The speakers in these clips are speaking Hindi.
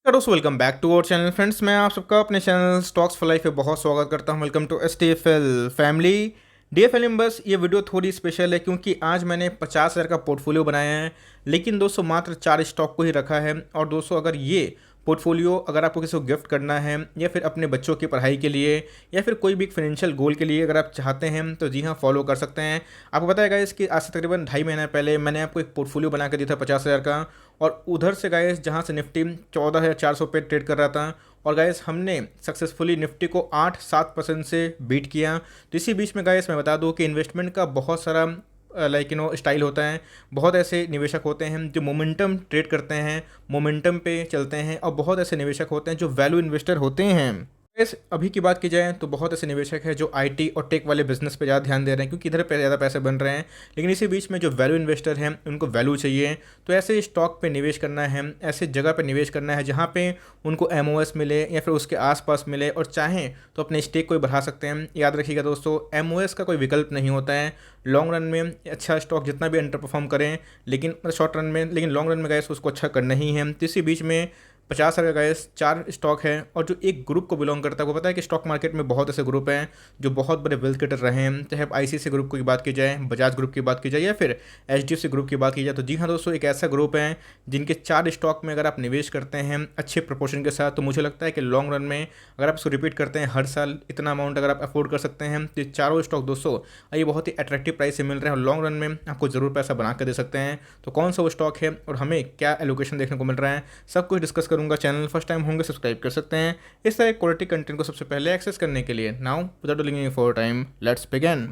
दोस्तों welcome back to our channel friends. मैं आप सबका अपने चैनल स्टॉक्स फॉर लाइफ पे बहुत स्वागत करता हूं। Welcome to STFL family. DFL members, ये वीडियो थोड़ी स्पेशल है क्योंकि आज मैंने 50,000 का पोर्टफोलियो बनाया है, लेकिन दोस्तों मात्र 4 स्टॉक को ही रखा है। और दोस्तों अगर ये पोर्टफोलियो अगर आपको किसी को गिफ्ट करना है या फिर अपने बच्चों की पढ़ाई के लिए या फिर कोई भी फाइनेंशियल गोल के लिए अगर आप चाहते हैं तो जी हाँ, फॉलो कर सकते हैं। आपको पता है गाइस कि आज से तकरीबन 2.5 महीना पहले मैंने आपको एक पोर्टफोलियो बना के दिया था 50,000 का, और उधर से गाइस जहाँ से निफ्टी 14,400 पे ट्रेड कर रहा था, और गाइस हमने सक्सेसफुली निफ्टी को 8-7% से बीट किया। तो इसी बीच में गाइस मैं बता दूं कि इन्वेस्टमेंट का बहुत सारा स्टाइल होता है। बहुत ऐसे निवेशक होते हैं जो मोमेंटम ट्रेड करते हैं, मोमेंटम पे चलते हैं, और बहुत ऐसे निवेशक होते हैं जो वैल्यू इन्वेस्टर होते हैं। इस अभी की बात की जाए तो बहुत ऐसे निवेशक हैं जो आईटी और टेक वाले बिजनेस पे ज़्यादा ध्यान दे रहे हैं क्योंकि इधर पे ज़्यादा पैसे बन रहे हैं। लेकिन इसी बीच में जो वैल्यू इन्वेस्टर हैं उनको वैल्यू चाहिए, तो ऐसे स्टॉक पे निवेश करना है, ऐसे जगह पे निवेश करना है जहाँ पे उनको एमओएस मिले या फिर उसके आसपास मिले, और चाहें तो अपने स्टेक को भी बढ़ा सकते हैं। याद रखिएगा दोस्तों, एमओएस का कोई विकल्प नहीं होता है। लॉन्ग रन में अच्छा स्टॉक जितना भी अंडर परफॉर्म करें, लेकिन शॉर्ट रन में, लेकिन लॉन्ग रन में गैस उसको अच्छा करना ही है। तो इसी बीच में 50,000 का गैस 4 स्टॉक है, और जो एक ग्रुप को बिलोंग करता है। वो पता है कि स्टॉक मार्केट में बहुत ऐसे ग्रुप हैं जो बहुत बड़े वेल्थ क्रिएटर रहे हैं, चाहे ICICI ग्रुप की बात की जाए, बजाज ग्रुप की बात की जाए या फिर HDFC ग्रुप की बात की जाए। तो जी हाँ दोस्तों, एक ऐसा ग्रुप है जिनके 4 स्टॉक में अगर आप निवेश करते हैं अच्छे प्रपोर्शन के साथ, तो मुझे लगता है कि लॉन्ग रन में अगर आप इसको रिपीट करते हैं हर साल इतना अमाउंट अगर आप अफोर्ड कर सकते हैं, तो ये चारों स्टॉक दोस्तों ये बहुत ही अट्रैक्टिव प्राइस से मिल रहे हैं और लॉन्ग रन में आपको ज़रूर पैसा बना कर दे सकते हैं। तो कौन सा वो स्टॉक है और हमें क्या एलोकेशन देखने को मिल रहा है, सब कुछ डिस्कस करूंगा। चैनल फर्स्ट टाइम होंगे सब्सक्राइब कर सकते हैं इस तरह क्वालिटी कंटेंट को सबसे पहले एक्सेस करने के लिए। Now without delaying for time, let's begin.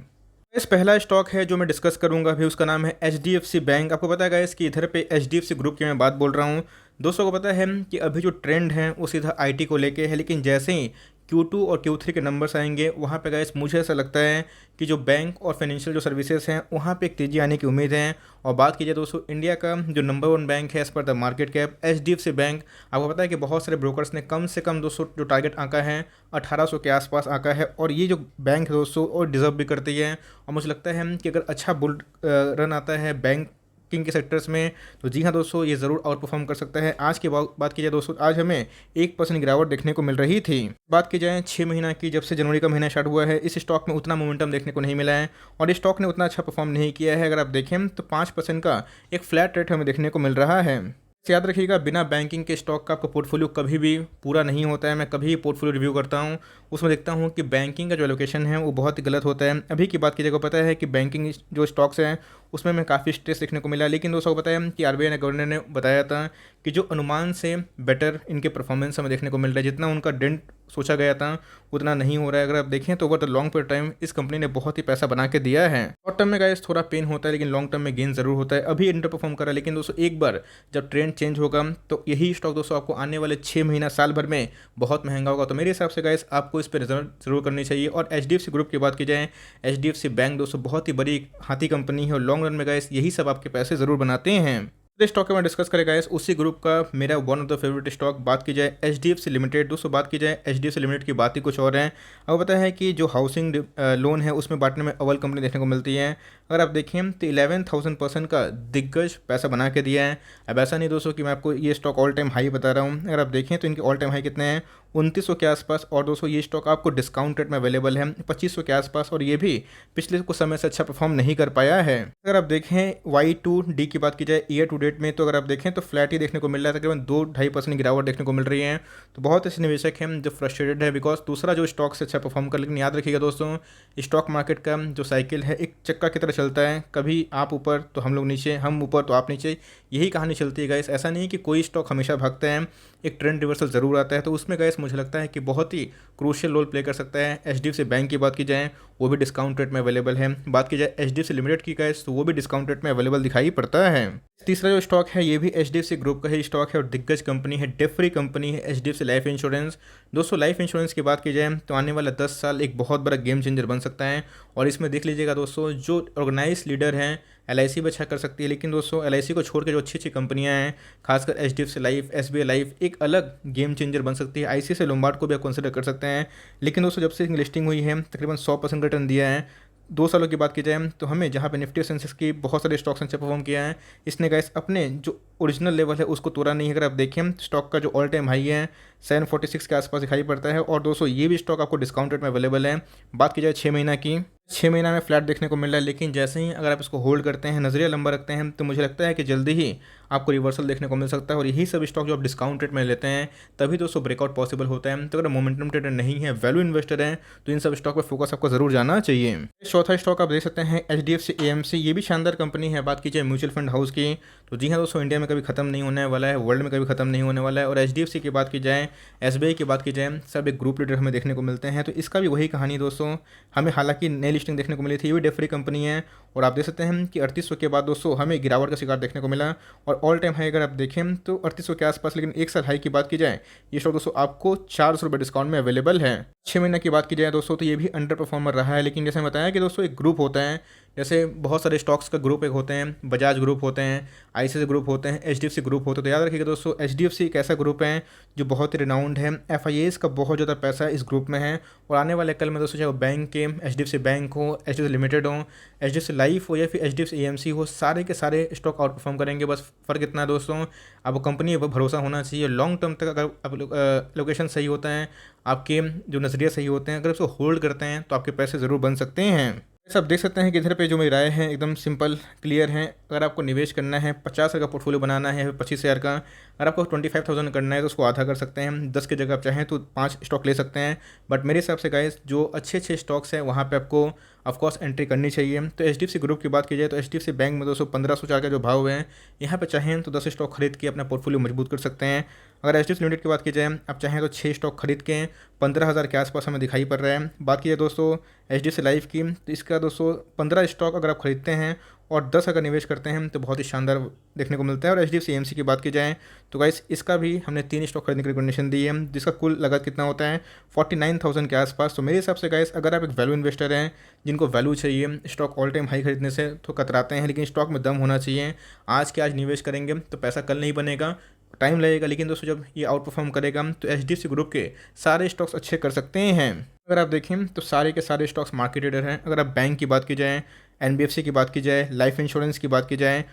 इस पहला स्टॉक है जो मैं डिस्कस करूंगा अभी, उसका नाम है HDFC बैंक। आपको पता है गाइस कि इधर पे HDFC ग्रुप की मैं बात बोल रहा हूँ। दोस्तों को पता है कि अभी जो ट्रेंड है वो सीधा आईटी को लेके है, लेकिन जैसे ही Q2 और Q3 के नंबर्स आएंगे वहाँ पे गाइस मुझे ऐसा लगता है कि जो बैंक और फाइनेंशियल जो सर्विसेज हैं वहाँ पे एक तेज़ी आने की उम्मीद है। और बात कीजिए दोस्तों, इंडिया का जो नंबर 1 बैंक है as per the market cap, HDFC bank. आपको पता है कि बहुत सारे ब्रोकर्स ने कम से कम दोस्तों जो टारगेट आंका है 1800 के आसपास आंका है, और ये जो बैंक है दोस्तों और डिजर्व भी करती है। और मुझे लगता है कि अगर अच्छा बुल रन आता है बैंक के सेक्टर्स में, तो जी हाँ दोस्तों ये ज़रूर आउट परफॉर्म कर सकता है। आज की बात की जाए दोस्तों, आज हमें 1% गिरावट देखने को मिल रही थी। बात की जाए 6 महीना की, जब से जनवरी का महीना स्टार्ट हुआ है, इस स्टॉक में उतना मोमेंटम देखने को नहीं मिला है और इस स्टॉक ने उतना अच्छा परफॉर्म नहीं किया है। अगर आप देखें तो 5% का एक फ्लैट रेट हमें देखने को मिल रहा है। याद रखिएगा, बिना बैंकिंग के स्टॉक का आपका पोर्टफोलियो कभी भी पूरा नहीं होता है। मैं कभी पोर्टफोलियो रिव्यू करता हूँ उसमें देखता हूँ कि बैंकिंग का जो एलोकेशन है वो बहुत ही गलत होता है। अभी की बात कीजिएगा, पता है कि बैंकिंग जो स्टॉक्स हैं उसमें मैं काफ़ी स्ट्रेस देखने को मिला, लेकिन दोस्तों को पता है कि RBI ने, गवर्नर ने बताया था कि जो अनुमान से बेटर इनके परफॉर्मेंस हमें देखने को मिल रहा है। जितना उनका डेंट सोचा गया था उतना नहीं हो रहा है। अगर आप देखें तो over the long period time इस कंपनी ने बहुत ही पैसा बना के दिया है। शॉर्ट टर्म में गाइस थोड़ा पेन होता है, लेकिन लॉन्ग टर्म में गेन जरूर होता है। अभी अंडर परफॉर्म कर रहा है, लेकिन दोस्तों एक बार जब ट्रेंड चेंज होगा तो यही स्टॉक दोस्तों आपको आने वाले 6 महीना साल भर में बहुत महंगा होगा। तो मेरे हिसाब से गाइस आपको इस पर नजर जरूर करनी चाहिए। और HDFC ग्रुप की बात की जाए, HDFC बैंक दोस्तों बहुत ही बड़ी हाथी कंपनी है और लॉन्ग रन में गाइस यही सब आपके पैसे जरूर बनाते हैं। स्टॉक के मैं डिस्कस करेगा गाइस, उसी ग्रुप का मेरा one of the favourite stock. बात की जाए HDFC लिमिटेड, दोस्तों बात की जाए HDFC लिमिटेड की बात ही कुछ और है। अब पता है कि जो हाउसिंग लोन है उसमें बांटने में अव्वल कंपनी देखने को मिलती है। अगर आप देखें तो 11,000% का दिग्गज पैसा बना के दिया है। अब ऐसा नहीं दोस्तों कि मैं आपको ये स्टॉक ऑल टाइम हाई बता रहा हूँ। अगर आप देखें तो इनके ऑल टाइम हाई कितने हैं, 2900 के आसपास। और दोस्तों ये स्टॉक आपको डिस्काउंट रेट में अवेलेबल है 2500 के आसपास, और ये भी पिछले कुछ समय से अच्छा परफॉर्म नहीं कर पाया है। अगर आप देखें Y2D की बात की जाए ईयर टू डेट में, तो अगर आप देखें तो फ्लैट ही देखने को मिल रहा है, तकरीबन 2-2.5% गिरावट देखने को मिल रही है। तो बहुत ऐसे निवेशक हैं जो फ्रस्ट्रेटेड है बिकॉज दूसरा जो स्टॉक से अच्छा परफॉर्म कर। लेकिन याद रखिएगा दोस्तों, स्टॉक मार्केट का जो साइकिल है एक चक्का की तरह चलता है, कभी आप ऊपर तो हम लोग नीचे, हम ऊपर तो आप नीचे, यही कहानी चलती है गाइस। ऐसा नहीं कि कोई स्टॉक हमेशा भागता है, एक ट्रेंड रिवर्सल ज़रूर आता है। तो उसमें गाइस मुझे लगता है कि बहुत ही क्रूशियल रोल प्ले कर सकता है। HDFC बैंक की बात की जाए वो भी डिस्काउंट रेट में अवेलेबल है। बात की जाए HDFC लिमिटेड की गाइस तो वो भी डिस्काउंट रेट में अवेलेबल दिखाई पड़ता है। तीसरा जो स्टॉक है ये भी HDFC ग्रुप का ही स्टॉक है और दिग्गज कंपनी है, डेट फ्री कंपनी है, HDFC लाइफ इंश्योरेंस। दोस्तों लाइफ इंश्योरेंस की बात की जाए तो आने वाला 10 साल एक बहुत बड़ा गेम चेंजर बन सकता है। और इसमें देख लीजिएगा दोस्तों, जो ऑर्गेनाइज लीडर हैं LIC भी अच्छा कर सकती है, लेकिन दोस्तों LIC को छोड़ के जो अच्छी अच्छी कंपनियां हैं, खासकर HDFC लाइफ, SBI लाइफ एक अलग गेम चेंजर बन सकती है। ICICI लोम्बार्ड को भी आप कंसिडर कर सकते हैं। लेकिन दोस्तों जब से लिस्टिंग हुई है तकरीबन 100% रिटर्न दिया है। 2 सालों की बात की जाए तो हमें जहाँ पे निफ्टी और सेंसेक्स की बहुत सारे स्टॉक्स अच्छे परफॉर्म किया है, इसने गाइस अपने जो ओरिजिनल लेवल है उसको तोड़ा नहीं है। अगर आप देखें स्टॉक का जो ऑल टाइम हाई है 746 के आसपास दिखाई पड़ता है। और दोस्तों ये भी स्टॉक आपको डिस्काउंट रेट में अवेलेबल है। बात की जाए 6 महीना की, 6 महीना में फ्लैट देखने को मिल रहा है, लेकिन जैसे ही अगर आप इसको होल्ड करते हैं, नज़रिया लंबा रखते हैं, तो मुझे लगता है कि जल्दी ही आपको रिवर्सल देखने को मिल सकता है। और यही सब स्टॉक जो आप डिस्काउंट रेट में लेते हैं तभी दोस्तों ब्रेकआउट पॉसिबल होता है। तो अगर मोमेंटम ट्रेडर नहीं है, वैल्यू इन्वेस्टर हैं, तो इन सब स्टॉक पर फोकस आपको जरूर जाना चाहिए। चौथा स्टॉक आप देख सकते हैं HDFC AMC, ये भी शानदार कंपनी है। बात की जाए म्यूचुअल फंड हाउस की, तो जी हाँ दोस्तों, इंडिया में कभी खत्म नहीं होने वाला है, वर्ल्ड में कभी खत्म नहीं होने वाला है। और HDFC की बात की जाए, SBI की बात की जाए, सब एक ग्रुप लीडर हमें देखने को मिलते हैं। तो इसका भी वही कहानी दोस्तों, हमें हालांकि नई लिस्टिंग देखने को मिली थी, ये भी डेट फ्री कंपनी है। और आप देख सकते हैं कि 3800 के बाद दोस्तों हमें गिरावट का शिकार देखने को मिला। और ऑल टाइम हाई अगर आप देखें तो 3800 के आसपास, लेकिन एक साल हाई की बात की जाए, ये स्टॉक दोस्तों आपको 400 रुपये डिस्काउंट में अवेलेबल है। 6 महीने की बात की जाए दोस्तों, तो ये भी अंडर परफॉर्मर रहा है। लेकिन जैसे मैं बताया कि दोस्तों एक ग्रुप होता है, जैसे बहुत सारे स्टॉक्स का ग्रुप एक होते हैं, बजाज ग्रुप होते हैं, ICICI ग्रुप होते हैं, HDFC ग्रुप होते हैं। तो याद रखिएगा दोस्तों, HDFC एक ऐसा ग्रुप है जो बहुत ही रिनाउंड है। FIAs का बहुत ज़्यादा पैसा इस ग्रुप में है। और आने वाले कल में दोस्तों, चाहे वो बैंक के HDFC बैंक हो, HDFC लिमिटेड हो, HDFC लाइफ हो या फिर HDFC AMC हो, सारे के सारे स्टॉक आउट परफॉर्म करेंगे। बस फ़र्क इतना है दोस्तों, आपको कंपनी पर भरोसा होना चाहिए। लॉन्ग टर्म तक अगर आप लोकेशन सही होता है, आपके जो नज़रिया सही होते हैं, अगर उसको होल्ड करते हैं तो आपके पैसे ज़रूर बन सकते हैं। सब देख सकते हैं कि इधर पे जो मेरी राय है एकदम सिंपल क्लियर है। अगर आपको निवेश करना है, 50,000 का पोर्टफोलियो बनाना है, 25,000 का, अगर आपको 25,000 करना है तो उसको आधा कर सकते हैं। 10 की जगह आप चाहें तो 5 स्टॉक ले सकते हैं। बट मेरे हिसाब से गाइस, जो अच्छे अच्छे स्टॉक्स हैं वहाँ पे आपको ऑफकोर्स एंट्री करनी चाहिए। तो HDFC ग्रुप की बात की जाए तो HDFC बैंक में दोस्तों 1504 का जो भाव है, यहाँ पे चाहें तो 10 स्टॉक खरीद के अपना पोर्टफोलियो मजबूत कर सकते हैं। अगर HDFC लिमिटेड की बात की जाए, आप चाहें तो 6 स्टॉक खरीद के 15,000 के आसपास हमें दिखाई पड़ रहा है। बात की जाए दोस्तों HDFC लाइफ की, तो इसका दोस्तों 15 स्टॉक अगर आप खरीदते हैं और 10 अगर निवेश करते हैं तो बहुत ही शानदार देखने को मिलता है। और HDFC AMC की बात की जाए तो गाइस, इसका भी हमने 3 स्टॉक खरीदने की रिकमेंडेशन दी है, जिसका कुल लागत कितना होता है 49,000 के आसपास। तो मेरे हिसाब से गाइस, अगर आप एक वैल्यू इन्वेस्टर हैं, जिनको वैल्यू चाहिए, स्टॉक ऑल टाइम हाई खरीदने से तो कतराते हैं, लेकिन स्टॉक में दम होना चाहिए। आज के आज निवेश करेंगे तो पैसा कल नहीं बनेगा, टाइम लगेगा, लेकिन दोस्तों जब ये आउट परफॉर्म करेगा तो HDFC ग्रुप के सारे स्टॉक्स अच्छे कर सकते हैं। अगर आप देखें तो सारे के सारे स्टॉक्स मार्केट लीडर हैं। अगर आप बैंक की बात की जाए, NBFC की बात की जाए, लाइफ इंश्योरेंस की बात की जाए,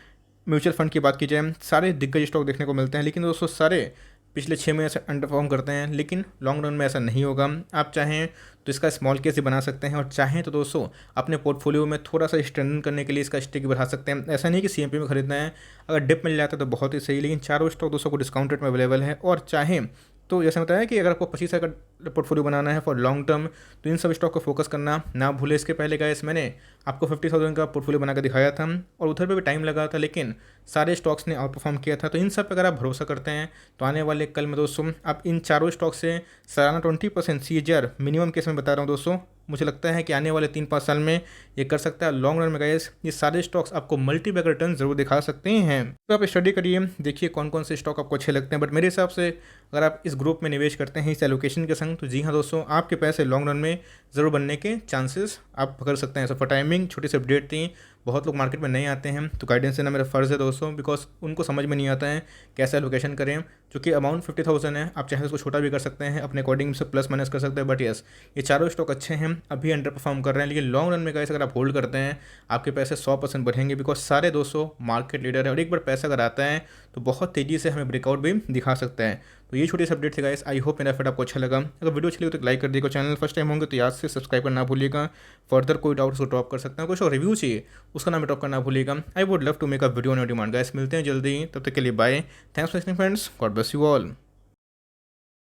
म्यूचुअल फंड की बात की जाए, सारे दिग्गज स्टॉक देखने को मिलते हैं। लेकिन दोस्तों सारे पिछले 6 महीने से अंडर परफॉर्म करते हैं, लेकिन लॉन्ग रन में ऐसा नहीं होगा। आप चाहें तो इसका स्मॉल केस ही बना सकते हैं, और चाहें तो दोस्तों अपने पोर्टफोलियो में थोड़ा सा स्ट्रेंथन करने के लिए इसका स्टेक बढ़ा सकते हैं। ऐसा नहीं कि CMP में खरीदना है, अगर डिप मिल जाता है तो बहुत ही सही, लेकिन चारों स्टॉक दोस्तों को डिस्काउंट रेट में अवेलेबल है। और चाहें तो जैसे बताया कि अगर आपको 25,000 का पोर्टफोलियो बनाना है फॉर लॉन्ग टर्म, तो इन सब स्टॉक को फोकस करना ना भूले। इसके पहले गाइस, मैंने आपको 50,000 का पोर्टफोलियो बनाकर दिखाया था, और उधर पे भी टाइम लगा था, लेकिन सारे स्टॉक्स ने आउट परफॉर्म किया था। तो इन सब पर अगर आप भरोसा करते हैं तो आने वाले कल में दोस्तों आप इन चारों स्टॉक से सालाना 20% CAGR मिनिमम केस में बता रहा हूँ दोस्तों, मुझे लगता है कि आने वाले 3-5 साल में ये कर सकता है। लॉन्ग रन में गाइस, ये सारे स्टॉक्स आपको मल्टीबैगर रिटर्न जरूर दिखा सकते हैं। तो आप स्टडी करिए, देखिए कौन कौन से स्टॉक आपको अच्छे लगते हैं। बट मेरे हिसाब से अगर आप इस ग्रुप में निवेश करते हैं इस एलोकेशन के संग, तो जी हाँ दोस्तों, आपके पैसे लॉन्ग रन में ज़रूर बनने के चांसेस आप कर सकते हैं। सो फॉर टाइमिंग छोटी सी अपडेट थी। बहुत लोग मार्केट में नहीं आते हैं, तो गाइडेंस देना मेरा फ़र्ज़ है दोस्तों, बिकॉज उनको समझ में नहीं आता है कैसे एलोकेशन करें। चूँकि अमाउंट 50,000 है, आप चाहे तो उसको छोटा भी कर सकते हैं, अपने अकॉर्डिंग से प्लस माइनस कर सकते हैं। बट यस, ये चारों स्टॉक अच्छे हैं, अभी अंडर परफॉर्म कर रहे हैं, लेकिन लॉन्ग रन में गाइस अगर आप होल्ड करते हैं, आपके पैसे 100% बढ़ेंगे, बिकॉज सारे दोस्तों मार्केट लीडर है। और एक बार पैसा अगर आता है तो बहुत तेज़ी से हमें ब्रेकआउट भी दिखा सकता है। तो ये छोटी सी अपडेट थी गाइस, आई होप मेरा फिट आपको अच्छा लगा। अगर वीडियो अच्छी लगी तो लाइक कर दीजिएगा, चैनल फर्स्ट टाइम होंगे तो याद से सब्सक्राइब करना भूलिएगा। फर्दर कोई डाउट उसको ड्रॉप कर सकते हैं, कुछ और रिव्यू चाहिए उसका नाम ड्रॉप करना भूलिएगा। I would love to make a video on your demand guys. मिलते हैं जल्दी, तब तक के लिए bye. Thanks for listening friends, God bless you all.